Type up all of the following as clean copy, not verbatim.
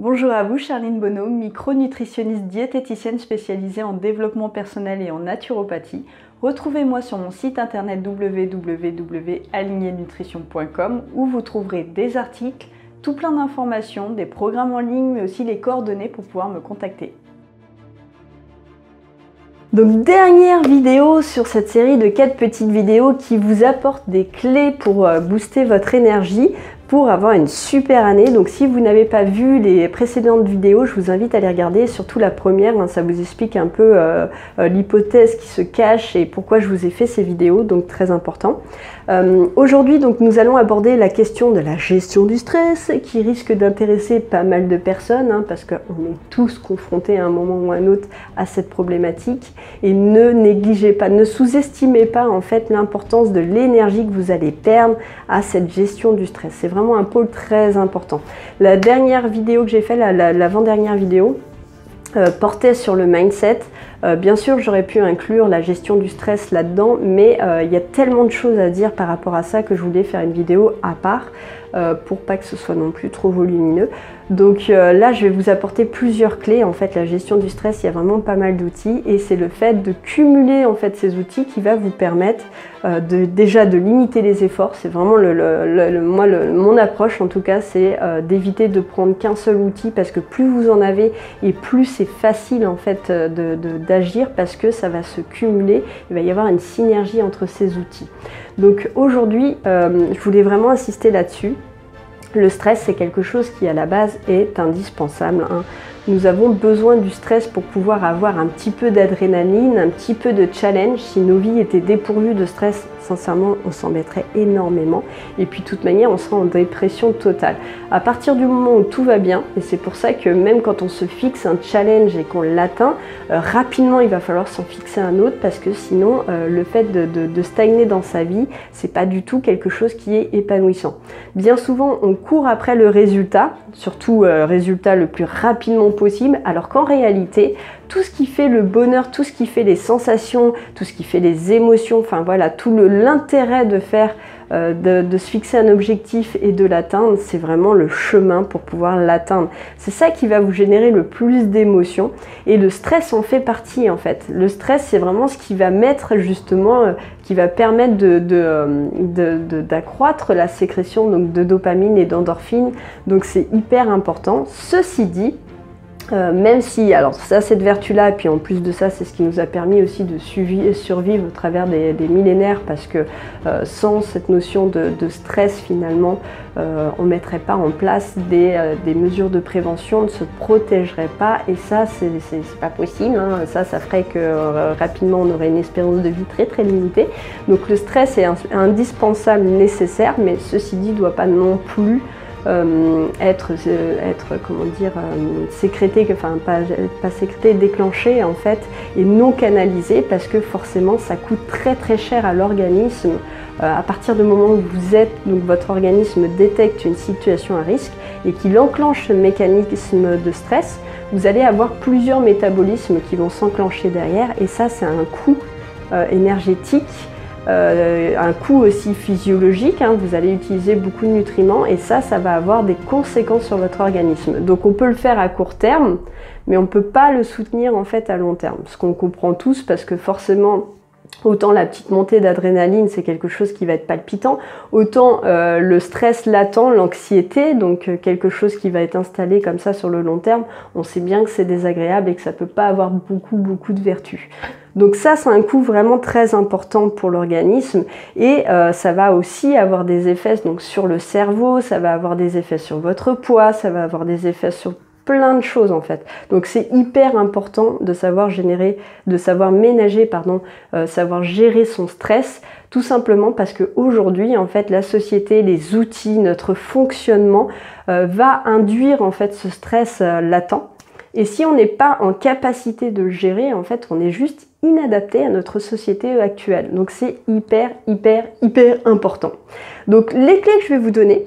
Bonjour à vous, Charline Bonhomme, micronutritionniste diététicienne spécialisée en développement personnel et en naturopathie. Retrouvez-moi sur mon site internet www.aligneenutrition.com où vous trouverez des articles, tout plein d'informations, des programmes en ligne, mais aussi les coordonnées pour pouvoir me contacter. Donc dernière vidéo sur cette série de 4 petites vidéos qui vous apportent des clés pour booster votre énergie pour avoir une super année. Donc si vous n'avez pas vu les précédentes vidéos, je vous invite à les regarder, surtout la première, ça vous explique un peu l'hypothèse qui se cache et pourquoi je vous ai fait ces vidéos, donc très important. Aujourd'hui, donc nous allons aborder la question de la gestion du stress qui risque d'intéresser pas mal de personnes parce qu'on est tous confrontés à un moment ou à un autre à cette problématique. Et ne négligez pas, ne sous-estimez pas en fait l'importance de l'énergie que vous allez perdre à cette gestion du stress. C'est vraiment un pôle très important. La dernière vidéo que j'ai faite, l'avant-dernière vidéo, portait sur le mindset. Bien sûr, j'aurais pu inclure la gestion du stress là-dedans, mais il y a tellement de choses à dire par rapport à ça que je voulais faire une vidéo à part pour pas que ce soit non plus trop volumineux. Donc là, je vais vous apporter plusieurs clés. En fait, la gestion du stress, il y a vraiment pas mal d'outils et c'est le fait de cumuler en fait ces outils qui va vous permettre déjà de limiter les efforts. C'est vraiment mon approche en tout cas, c'est d'éviter de prendre qu'un seul outil parce que plus vous en avez et plus c'est facile en fait d'agir parce que ça va se cumuler, il va y avoir une synergie entre ces outils. Donc aujourd'hui, je voulais vraiment insister là-dessus. Le stress, c'est quelque chose qui à la base est indispensable. Nous avons besoin du stress pour pouvoir avoir un petit peu d'adrénaline, un petit peu de challenge. Si nos vies étaient dépourvues de stress, sincèrement, on s'embêterait énormément. Et puis de toute manière, on sera en dépression totale. À partir du moment où tout va bien, et c'est pour ça que même quand on se fixe un challenge et qu'on l'atteint, rapidement il va falloir s'en fixer un autre parce que sinon, le fait de stagner dans sa vie, c'est pas du tout quelque chose qui est épanouissant. Bien souvent, on court après le résultat, surtout résultat le plus rapidement possible, alors qu'en réalité, tout ce qui fait le bonheur, tout ce qui fait les sensations, tout ce qui fait les émotions, enfin voilà, tout l'intérêt de faire, de se fixer un objectif et de l'atteindre, c'est vraiment le chemin pour pouvoir l'atteindre. C'est ça qui va vous générer le plus d'émotions et le stress en fait partie en fait. Le stress, c'est vraiment ce qui va mettre justement, qui va permettre d'accroître la sécrétion donc de dopamine et d'endorphine, donc c'est hyper important. Ceci dit, même si, alors ça cette vertu-là, et puis en plus de ça, c'est ce qui nous a permis aussi de survivre au travers des millénaires, parce que sans cette notion de stress, finalement, on ne mettrait pas en place des mesures de prévention, on ne se protégerait pas, et ça, c'est pas possible, ça ferait que rapidement, on aurait une espérance de vie très très limitée. Donc le stress est indispensable, nécessaire, mais ceci dit, ne doit pas non plus être comment dire, sécrété, enfin pas sécrété, déclenché en fait et non canalisé parce que forcément ça coûte très très cher à l'organisme. À partir du moment où donc votre organisme détecte une situation à risque et qu'il enclenche ce mécanisme de stress, vous allez avoir plusieurs métabolismes qui vont s'enclencher derrière et ça c'est un coût énergétique. Un coût aussi physiologique, vous allez utiliser beaucoup de nutriments et ça va avoir des conséquences sur votre organisme. Donc on peut le faire à court terme, mais on ne peut pas le soutenir en fait à long terme. Ce qu'on comprend tous parce que forcément, autant la petite montée d'adrénaline, c'est quelque chose qui va être palpitant, autant le stress latent, l'anxiété, donc quelque chose qui va être installé comme ça sur le long terme, on sait bien que c'est désagréable et que ça ne peut pas avoir beaucoup de vertus. Donc ça, c'est un coût vraiment très important pour l'organisme et ça va aussi avoir des effets donc, sur le cerveau, ça va avoir des effets sur votre poids, ça va avoir des effets sur plein de choses en fait. Donc c'est hyper important de savoir ménager, savoir gérer son stress, tout simplement parce qu'aujourd'hui, en fait, la société, les outils, notre fonctionnement va induire en fait ce stress latent. Et si on n'est pas en capacité de le gérer, en fait, on est juste inadapté à notre société actuelle. Donc c'est hyper important. Donc les clés que je vais vous donner,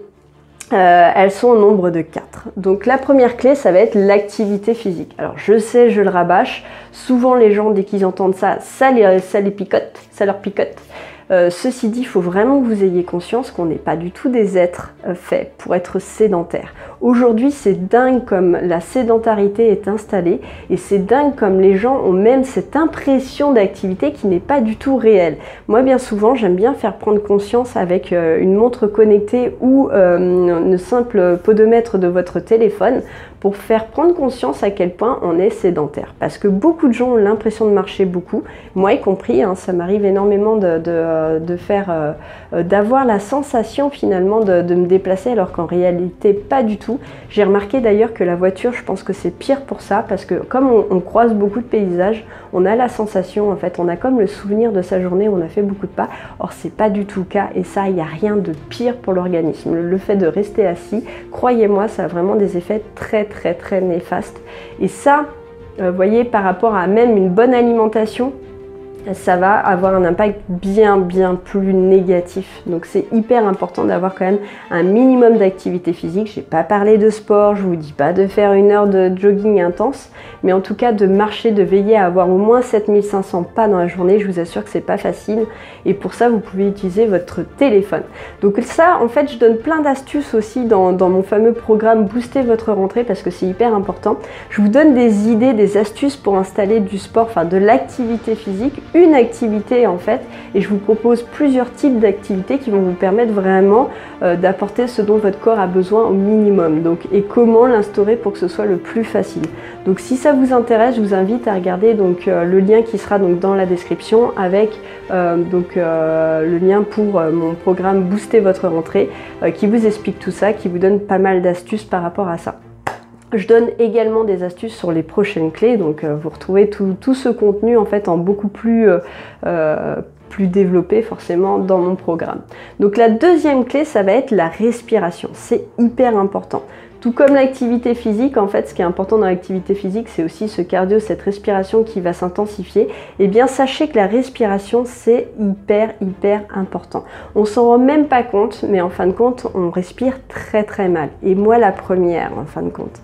elles sont au nombre de 4. Donc la première clé, ça va être l'activité physique. Alors je sais, je le rabâche, souvent les gens, dès qu'ils entendent ça, ça les picote, ça leur picote. Ceci dit, il faut vraiment que vous ayez conscience qu'on n'est pas du tout des êtres faits pour être sédentaires. Aujourd'hui, c'est dingue comme la sédentarité est installée et c'est dingue comme les gens ont même cette impression d'activité qui n'est pas du tout réelle. Moi, bien souvent, j'aime bien faire prendre conscience avec une montre connectée ou une simple podomètre de votre téléphone pour faire prendre conscience à quel point on est sédentaire. Parce que beaucoup de gens ont l'impression de marcher beaucoup, moi y compris, hein, ça m'arrive énormément d'avoir la sensation finalement de me déplacer alors qu'en réalité pas du tout. J'ai remarqué d'ailleurs que la voiture, je pense que c'est pire pour ça parce que comme on croise beaucoup de paysages, on a la sensation, en fait, on a comme le souvenir de sa journée où on a fait beaucoup de pas. Or, c'est pas du tout le cas et ça, il n'y a rien de pire pour l'organisme. Le fait de rester assis, croyez-moi, ça a vraiment des effets très néfastes. Et ça, vous voyez, par rapport à même une bonne alimentation, ça va avoir un impact bien plus négatif. Donc c'est hyper important d'avoir quand même un minimum d'activité physique. Je n'ai pas parlé de sport, je ne vous dis pas de faire 1 heure de jogging intense, mais en tout cas de marcher, de veiller à avoir au moins 7500 pas dans la journée. Je vous assure que c'est pas facile et pour ça vous pouvez utiliser votre téléphone. Donc ça, en fait, je donne plein d'astuces aussi dans mon fameux programme Booster votre rentrée parce que c'est hyper important. Je vous donne des idées, des astuces pour installer du sport, enfin de l'activité physique, une activité en fait, et je vous propose plusieurs types d'activités qui vont vous permettre vraiment d'apporter ce dont votre corps a besoin au minimum. Donc, et comment l'instaurer pour que ce soit le plus facile. Donc si ça vous intéresse, je vous invite à regarder donc le lien qui sera donc dans la description avec le lien pour mon programme Booster votre rentrée qui vous explique tout ça, qui vous donne pas mal d'astuces par rapport à ça. Je donne également des astuces sur les prochaines clés, donc vous retrouvez tout ce contenu en fait en beaucoup plus développé forcément dans mon programme. Donc la deuxième clé, ça va être la respiration. C'est hyper important. Tout comme l'activité physique, en fait, ce qui est important dans l'activité physique, c'est aussi ce cardio, cette respiration qui va s'intensifier. Eh bien, sachez que la respiration, c'est hyper important. On s'en rend même pas compte, mais en fin de compte, on respire très mal. Et moi, la première, en fin de compte.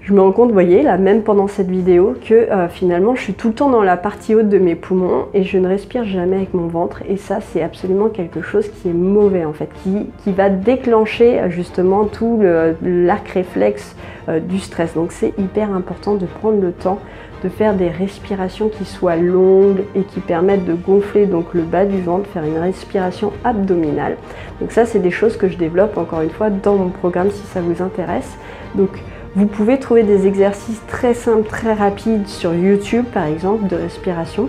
Je me rends compte, vous voyez, là, même pendant cette vidéo, que finalement, je suis tout le temps dans la partie haute de mes poumons et je ne respire jamais avec mon ventre. Et ça, c'est absolument quelque chose qui est mauvais, en fait, qui va déclencher justement tout l'arc réflexe du stress. Donc, c'est hyper important de prendre le temps de faire des respirations qui soient longues et qui permettent de gonfler donc le bas du ventre, faire une respiration abdominale. Donc ça, c'est des choses que je développe encore une fois dans mon programme si ça vous intéresse. Donc, vous pouvez trouver des exercices très simples, très rapides sur YouTube par exemple de respiration.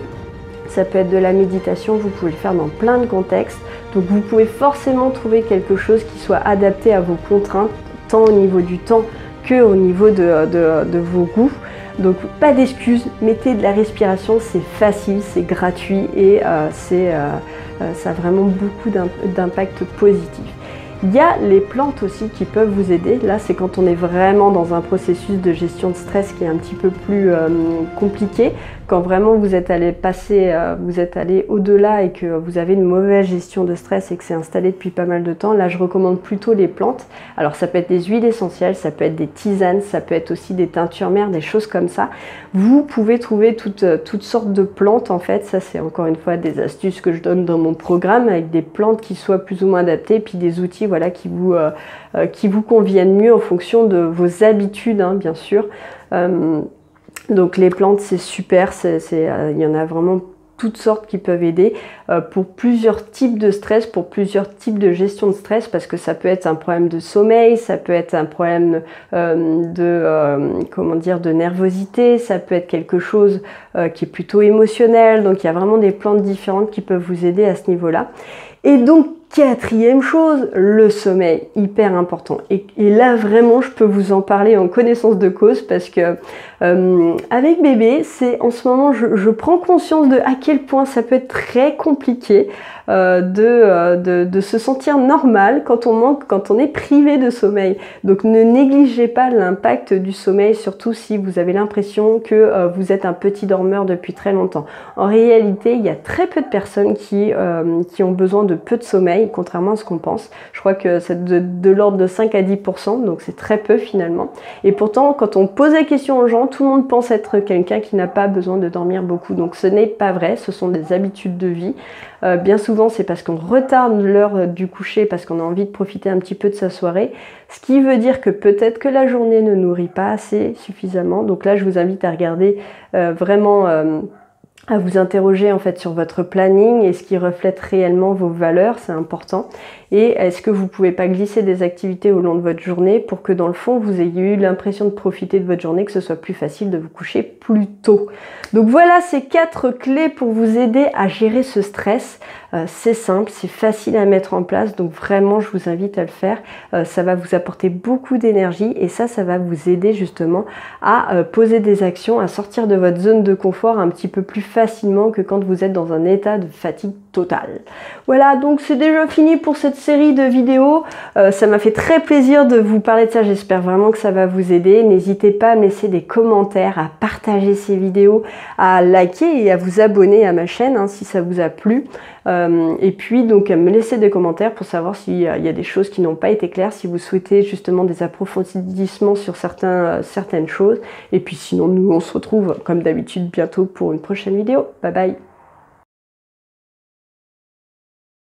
Ça peut être de la méditation, vous pouvez le faire dans plein de contextes. Donc vous pouvez forcément trouver quelque chose qui soit adapté à vos contraintes, tant au niveau du temps que au niveau de vos goûts. Donc pas d'excuses, mettez de la respiration, c'est facile, c'est gratuit et ça a vraiment beaucoup d'impact positif. Il y a les plantes aussi qui peuvent vous aider. Là, c'est quand on est vraiment dans un processus de gestion de stress qui est un petit peu plus compliqué. Quand vraiment vous êtes allé au-delà et que vous avez une mauvaise gestion de stress et que c'est installé depuis pas mal de temps, là je recommande plutôt les plantes. Alors ça peut être des huiles essentielles, ça peut être des tisanes, ça peut être aussi des teintures mères, des choses comme ça. Vous pouvez trouver toutes sortes de plantes en fait. Ça c'est encore une fois des astuces que je donne dans mon programme avec des plantes qui soient plus ou moins adaptées, puis des outils voilà, qui vous conviennent mieux en fonction de vos habitudes hein, bien sûr. Donc les plantes c'est super, il y en a vraiment toutes sortes qui peuvent aider pour plusieurs types de stress, pour plusieurs types de gestion de stress, parce que ça peut être un problème de sommeil, ça peut être un problème de nervosité, ça peut être quelque chose qui est plutôt émotionnel. Donc il y a vraiment des plantes différentes qui peuvent vous aider à ce niveau-là. Et donc quatrième chose, le sommeil, hyper important. Et là vraiment je peux vous en parler en connaissance de cause parce que avec bébé, en ce moment je prends conscience de à quel point ça peut être très compliqué de se sentir normal quand on est privé de sommeil. Donc ne négligez pas l'impact du sommeil, surtout si vous avez l'impression que vous êtes un petit dormeur depuis très longtemps. En réalité, il y a très peu de personnes qui ont besoin de peu de sommeil, contrairement à ce qu'on pense. Je crois que c'est de l'ordre de 5 à 10%, donc c'est très peu finalement. Et pourtant, quand on pose la question aux gens, tout le monde pense être quelqu'un qui n'a pas besoin de dormir beaucoup. Donc ce n'est pas vrai, ce sont des habitudes de vie. Bien souvent, souvent c'est parce qu'on retarde l'heure du coucher, parce qu'on a envie de profiter un petit peu de sa soirée, ce qui veut dire que peut-être que la journée ne nourrit pas assez suffisamment. Donc là je vous invite à regarder vraiment à vous interroger en fait sur votre planning et ce qui reflète réellement vos valeurs, c'est important. Et est-ce que vous pouvez pas glisser des activités au long de votre journée pour que dans le fond vous ayez eu l'impression de profiter de votre journée, que ce soit plus facile de vous coucher plus tôt. Donc voilà ces 4 clés pour vous aider à gérer ce stress. C'est simple, c'est facile à mettre en place, donc vraiment je vous invite à le faire. Ça va vous apporter beaucoup d'énergie et ça va vous aider justement à poser des actions, à sortir de votre zone de confort un petit peu plus facilement que quand vous êtes dans un état de fatigue totale. Voilà, donc c'est déjà fini pour cette série de vidéos. Ça m'a fait très plaisir de vous parler de ça, j'espère vraiment que ça va vous aider. N'hésitez pas à me laisser des commentaires, à partager ces vidéos, à liker et à vous abonner à ma chaîne hein, si ça vous a plu. Et puis donc à me laisser des commentaires pour savoir s'il y a des choses qui n'ont pas été claires, si vous souhaitez justement des approfondissements sur certaines choses. Et puis sinon nous on se retrouve comme d'habitude bientôt pour une prochaine vidéo. Bye bye.